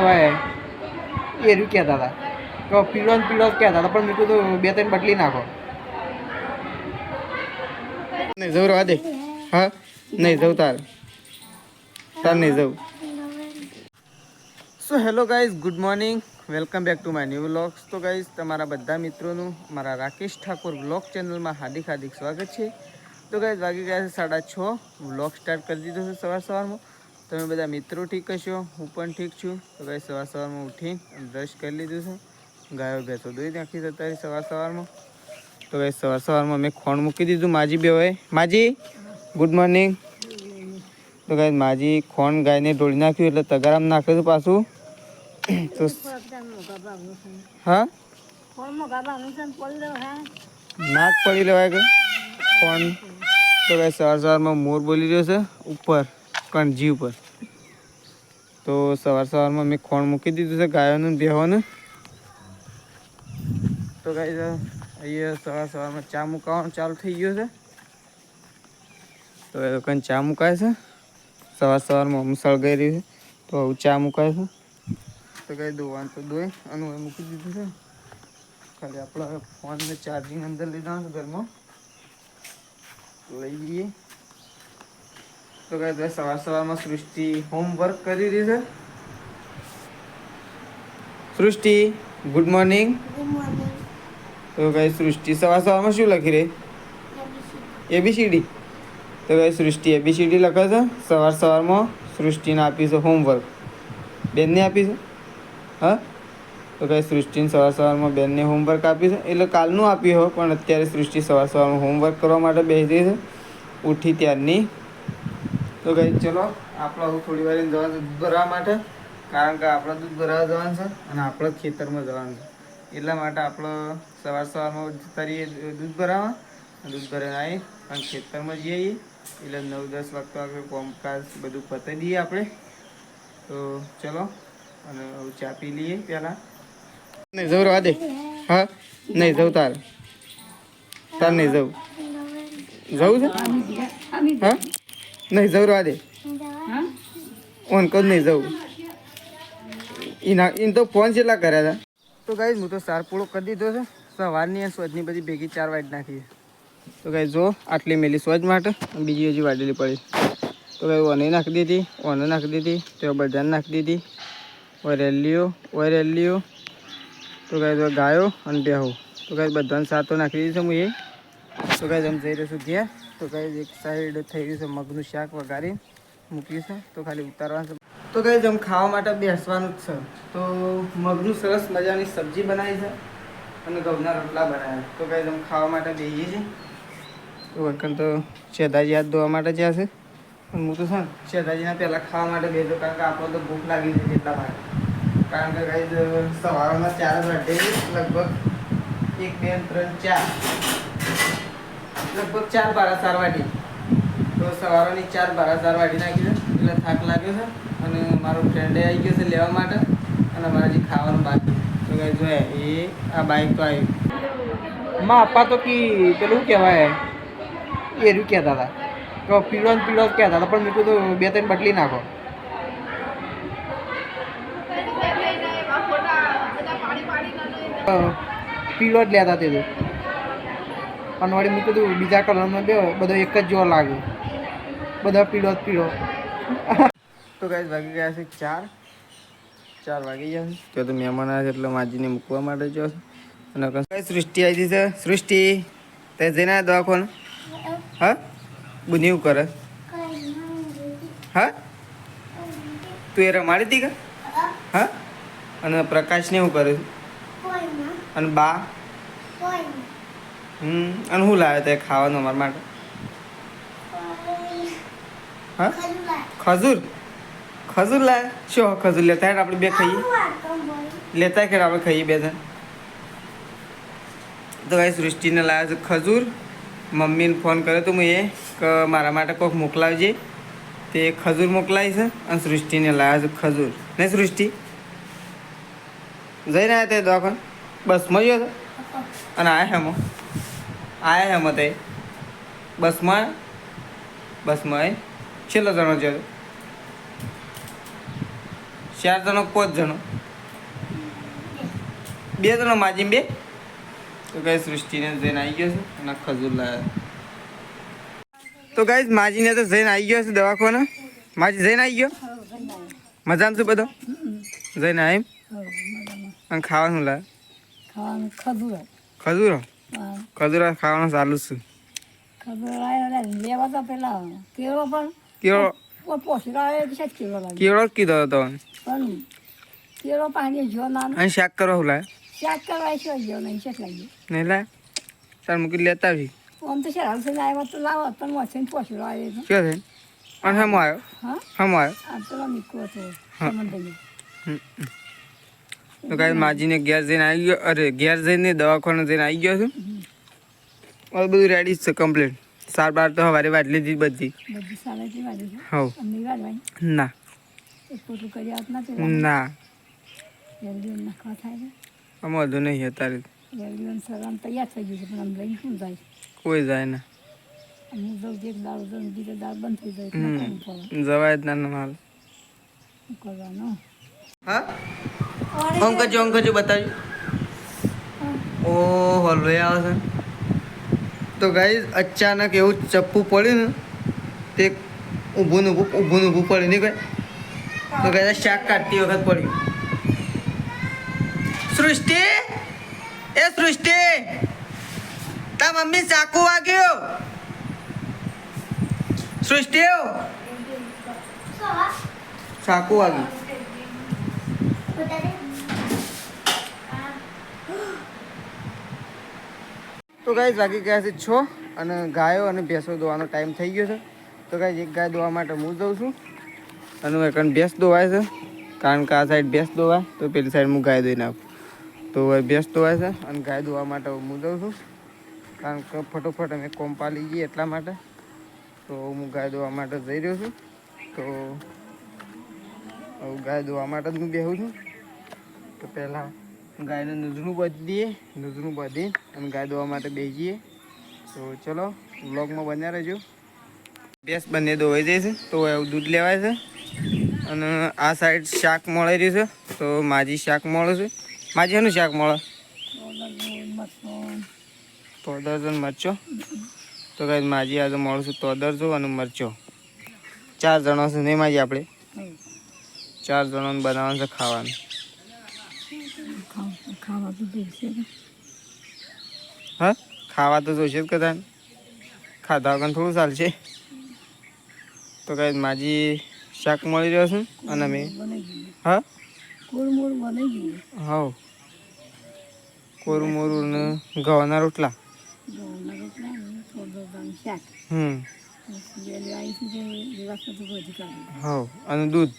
કહેવાય એ રહ્યું કહેતા હતા કે પીળો ને પીળો જ કહેતા હતા, પણ મેં કીધું બે ત્રણ બદલી નાખો. નહીં જવું રવા દે. હા નહીં જવું તાર નહીં જવું. So hello guys, good morning, welcome back to my new vlogs. તો ગાઈઝ તમારા બધા મિત્રોનું મારા રાકેશ ઠાકોર વ્લોગ ચેનલમાં હાર્દિક હાર્દિક સ્વાગત છે. તો ગાઈઝ વાગી ગયા છે 6:30. વ્લોગ સ્ટાર્ટ કરી દીધો છે સવારમાં. તમે બધા મિત્રો ઠીક હશો, હું પણ ઠીક છું. તો ગાઈઝ સવારમાં ઉઠીને બ્રશ કરી લીધું છે, ગાયો ભેંસો દોઈ નાખી છે અત્યારે સવારમાં. તો ગાઈઝ સવારમાં મેં ખોણ મૂકી દીધું. માજી બે હોય, માજી ગુડ મોર્નિંગ. તો ગાઈઝ માજી ખોણ ગાયને ઢોળી નાખ્યું એટલે તગારામ નાખ્યું પાછું. તો હા નાક પડી લેવાય કે ફોન. તો ભાઈ સવારમાં મોર બોલી રહ્યો છે ઉપર કણજી ઉપર. તો સવારમાં મેં ખોણ મૂકી દીધું છે ગાયોનું બેહોનું. તો ગાઈ અહીંયા સવારમાં ચા મુકાવાનું ચાલુ થઈ ગયો છે. તો એ લોકોને ચા મુકાય છે સવારમાં. હું સળગાઈ રહ્યું છે તો ચા મુકાય છે. તો કઈ દોવાનું તો દોઈ અને મૂકી દીધું છે. ખાલી આપણે ફોનને ચાર્જિંગ અંદર લઈ જવાનું છે ઘરમાં, લઈ જઈએ. તો કઈ સવારમાં સૃષ્ટિ હોમવર્ક કરી રહી છે. સૃષ્ટિ ગુડ મોર્નિંગ. તો કઈ સૃષ્ટિ સવારમાં શું લખી રહી? ABCD. તો કઈ સૃષ્ટિ ABCD લખે છે સવારમાં. સૃષ્ટિને આપી છે હોમવર્ક, બેનને આપી છે. હા તો કઈ સૃષ્ટિને સવારમાં બેનને હોમવર્ક આપી છે, એટલે કાલનું આપ્યું હોય પણ અત્યારે સૃષ્ટિ સવારમાં હોમવર્ક કરવા માટે બેસી છે ઉઠી ત્યારની. તો કઈ ચલો આપણે હવે થોડી વાર જવાનું દૂધ ભરવા માટે, કારણ કે આપણે દૂધ ભરવા જવાનું છે અને આપણે ખેતરમાં જવાનું છે. એટલા માટે આપણે સવારમાં તરીએ દૂધ ભરાવા, દૂધ ભરાઈને આવી અને ખેતરમાં જઈએ. એટલે 9-10 વાગે કોમકાજ બધું પતાવી દઈએ આપણે. તો ચલો અને ચા પી લઈએ પહેલાં. નહીં જવું રવા દે. હા નહીં જવું તાર નહીં જવું. જવું છે હા નહીં જવું રવા દે. ઓન કદ નહીં જવું. એને તો ફોન કેટલા કર્યા હતા. તો ગાઈઝ હું તો સાર પૂળો કરી દીધો છે સવારની. સોજની બધી ભેગી 4 વાટ નાખી. તો ગાઈઝ જો આટલી મેલી સોજ માટે, બીજી હજી વાડેલી પડી. તો ગાઈ ઓને નાખી દીધી, ઓને નાખી દીધી, તો બધાને નાખી દીધી. ઓરેલીઓ. તો ગાય ગાયો અને બેહો. તો ગાય બધાને સાતો નાખી દીધી છે હું એ. તો ગાય અમે જઈ રહ્યો છું ઘેર. તો ગાય એક સાઈડ થઈ ગયું છે મગનું શાક વઘારી મૂક્યું છે, તો ખાલી ઉતારવાનું છે. તો ગાય આમ ખાવા માટે બેસવાનું જ છે. તો મગનું સરસ મજાની સબ્જી બનાવી છે અને ઘઉંના રોટલા બનાવ્યા. તો ગાય આમ ખાવા માટે બેસીએ છીએ. તો વખત તો શેદાજી હાથ ધોવા માટે જ્યાં છે, પણ હું તો છે ને શેદાજીના પહેલાં ખાવા માટે બેસજો, કારણ કે આપણને તો ભૂખ લાગી છે એટલા માટે. કારણ કે ગાઈઝ સવારમાં 4 વાગે લગભગ 1, 2, 3, 4 લગભગ 4 વાગે. તો સવારની 4 વાગી નાખી છે એટલે થાક લાગ્યો છે. અને મારો ફ્રેન્ડે આવી ગયો છે લેવા માટે અને અમારે હજી ખાવાનું બાકી. તો ગાઈઝ જોઈએ એ આ બાઈક તો આવ્યું માં આપા. તો કી પેલું કહેવાય એ રહ્યું કહેતા હતા કે પીળો ને પીળો જ કહેતા હતા, પણ મેં કીધું બે ત્રણ બદલી નાખો. પીળો જ લેતા તે અને વળી મેં કીધું બીજા કલરમાં બે બધો એક જ જેવો લાગે, બધા પીળો જ પીળો. તો ગાઈઝ વાગી ગયા છે 4 વાગી ગયા છે. તો મહેમાન આવે છે એટલે માજીને મૂકવા માટે જો. અને સૃષ્ટિ આવી છે. સૃષ્ટિ તે જઈને દવાખાને. હા બુની એવું કરે. હા તું એ રમાડી હતી કે? હા અને પ્રકાશને એવું કરે છે. અને બા અને શું લાવ્યો તે ખાવાનું અમારા માટે? હા ખજૂર લાવે. શું ખજૂર લેતા આપણે બે ખાઈએ? લેતા કે આપણે ખાઈએ બે જણ. તો ભાઈ સૃષ્ટિને લાવ્યા છે ખજૂર. મમ્મીને ફોન કર્યો તો હું એ કે મારા માટે કોઈક મોકલાવજે. તે ખજૂર મોકલાવી છે અને સૃષ્ટિને લાવ્યા છે ખજૂર. નહીં સૃષ્ટિ જઈને આવ્યા તે દવાખાને બસમાં ગયો હતો અને આયા હેમ તે બસમાં છેલ્લો જણો ગયો. 4 જણો 5 જણો 2 જણો માજી 2. તો ગાઈસ સૃષ્ટિને જઈને આવી ગયો છે અને ખજૂર લાવ્યા. તો ગાઈસ માજીને તો જઈને આવી ગયો છે દવાખાને. માજી જઈને આવી ગયો. મજામાં છું બધો. જઈને આવી અને ખાવાનું લાવે. ખજૂર ખાવાનું ચાલુ છે. કેળો કીધો હતો અને શાક કરવા હું લાવે. નહીં લાવે ચાલ મૂકી લેતા આવી. શું છે અને હમો આવ્યો. તો કાંઈ માજીને ઘેર જઈને આવી ગયો. અરે ઘેર જઈને દવાખાને જઈને આવી ગયો છું. હવે બધું રેડી જ છે કમ્પ્લીટ. 4-12 તો સવારે વાટ લીધી બધી. હવ ના ના આમાં વધુ નહીં અત્યારે કોઈ જાય ને જવાય જ ના માલ. હા અંકજો બતાવ્યું. ઓ હલવે આવે છે. તો ગાઈસ અચાનક એવું ચપ્પુ પડ્યું ને તે ઊભું પડ્યું નહીં કઈ. તો ગાઈસ શાક કાઢતી વખત પડ્યું. સૃષ્ટિ એ સૃષ્ટિ તા મમ્મી ચાકુ વાગ્યો. સૃષ્ટિ ચાકુ વાગ્યું. તો ગાઈસ વાગી ગયા છે 6 અને ગાયો અને ભેંસો દોવાનો ટાઈમ થઈ ગયો છે. તો ગાઈસ એક ગાય દોવા માટે હું જઉં છું અને એક ભેંસ દોવાય છે. કારણ કે આ સાઈડ ભેંસ દોવાય તો પેલી સાઈડ હું ગાય દોઈ નાખું. તો ભેંસ દોવાય છે અને ગાય દોવા માટે હું જઉં છું. કારણ કે ફટોફટ અમે કોમ પાલી ગઈએ એટલા માટે. તો હું ગાય દોવા માટે જઈ રહ્યો છું. તો ગાય દોવા માટે જ હું બેહું છું. તો પહેલાં ગાયને નૂજરું બાંધી દઈએ. નૂજરું બાંધી અને ગાય દોવા માટે બેસીએ. તો ચલો વ્લોગમાં બન્યા રહેજો. ભેંસ બંને દોવાઈ જાય છે તો એવું દૂધ લેવાય છે. અને આ સાઈડ શાક મળી રહ્યું છે. તો માજી શાક મળે છે. માજી એનું શાક મળે તોદરજો મરચો. તો કાંઈ માજી આજે મળશું તોદરજો અને મરચો. 4 જણો છે નહીં માજી આપણે 4 જણોને બનાવવાનું છે ખાવાનું. હા ખાવા તો જોઈશે જ કદાચ. ખાધા વગર થોડું ચાલશે. તો કાંઈ માજી શાક મળી રહ્યો છે અને અમે હા હા કોરું મોરું ને ઘઉંના રોટલા. હા અને દૂધ.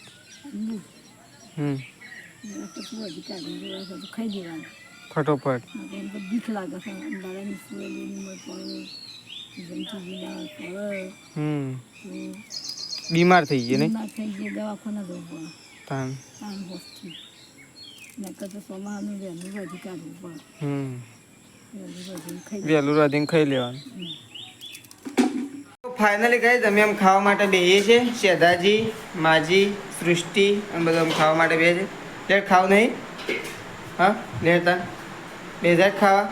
ફટોફટ બીમાર થઈ ગઈ ને વહેલું રાધીને ખાઈ લેવાનું. ફાઇનલી ગાઈસ અમે આમ ખાવા માટે બેસીએ છીએ. શેધાજી માજી સૃષ્ટિ અને બધા આમ ખાવા માટે બેસે છે. લેટ ખાવ નહીં. હા લેતા બેઝાટ ખાવા.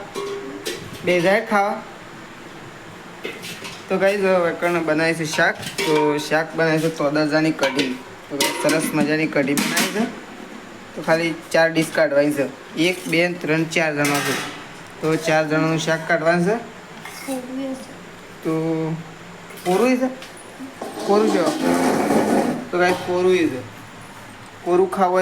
તો ગાઈસ વેકણ બનાવી છે શાક. તો શાક બનાવી છે તોદરજાની કઢી. તો સરસ મજાની કઢી બનાવી છે. તો ખાલી 4 ડીશ કાઢવાની છે. 1 2 3 4 જણા છે. તો 4 જણાનું શાક કાઢવાનું છે. તો કોરું છે કોરું છે. તો ગાઈસ કોરું છે. કોરું ખાવું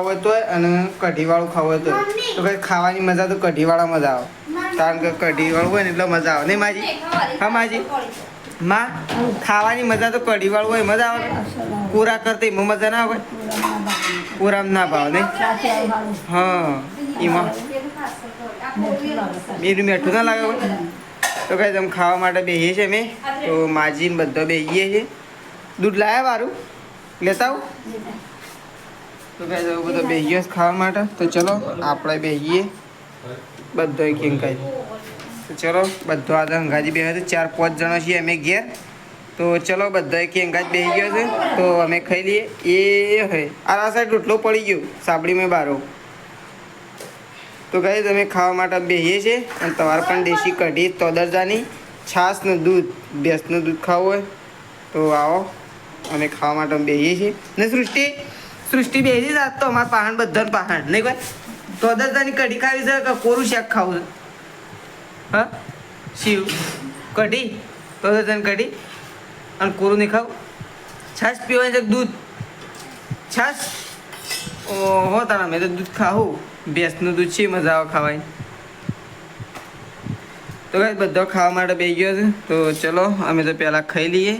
હોય તોય અને કઢીવાળું ખાવું હોય તોય. તો ભાઈ ખાવાની મજા તો કઢીવાળા મજા આવે. કારણ કે કઢીવાળું હોય ને એટલે મજા આવે નહીં માજી. હા માજી માં ખાવાની મજા તો કઢીવાળું હોય મજા આવે. કોરા કરતા એમાં મજા ના આવે. કોરામાં ના ભાવે નહીં. હા એમાં બીજું મીઠું ના લાગે. તો કાંઈ તમે ખાવા માટે બેસીએ છીએ અમે. તો માજીને બધા બેસીએ છીએ. દૂધ લાવ્યા વારું લેતા આવું. તો કાંઈ જવું બધો બેસીએ ખાવા માટે. તો ચલો આપણે બેસીએ બધો કિંગ કાંઈ. તો ચલો બધો આજે હંગાજી બે 4-5 જણા છીએ અમે ઘેર. તો ચલો બધા કેંગા જ બેસી ગયો છે તો અમે ખાઈ લઈએ. એ હે આ સાઈડ રોટલો પડી ગયો સાબડી મેં બારો. તો ગાઈસ અમે ખાવા માટે બેસીએ છીએ અને તમારે પણ દેશી કઢી તોદરજાની છાશનું દૂધ ભેંસનું દૂધ ખાવું હોય તો આવો અમે ખાવા માટે બેસીએ છીએ. ને સૃષ્ટિ બેસી જ તો અમારા પહાણ બધાને પહાણ નહીં ભાઈ તોદરજાની કઢી ખાવી છે કે કોરું શાક ખાવું છે? હા શિવ કઢી તોદરજાની કઢી અને કોરું નહીં ખાવું. છાશ પીવાની છે દૂધ છાશ ઓહો તારા મેં તો દૂધ ખાવું ભેંસનું દૂધ છે મજા આવે ખાવાની. તો ગાઈસ બધો ખાવા માટે બેસી ગયો છે તો ચલો અમે તો પહેલાં ખાઈ લઈએ.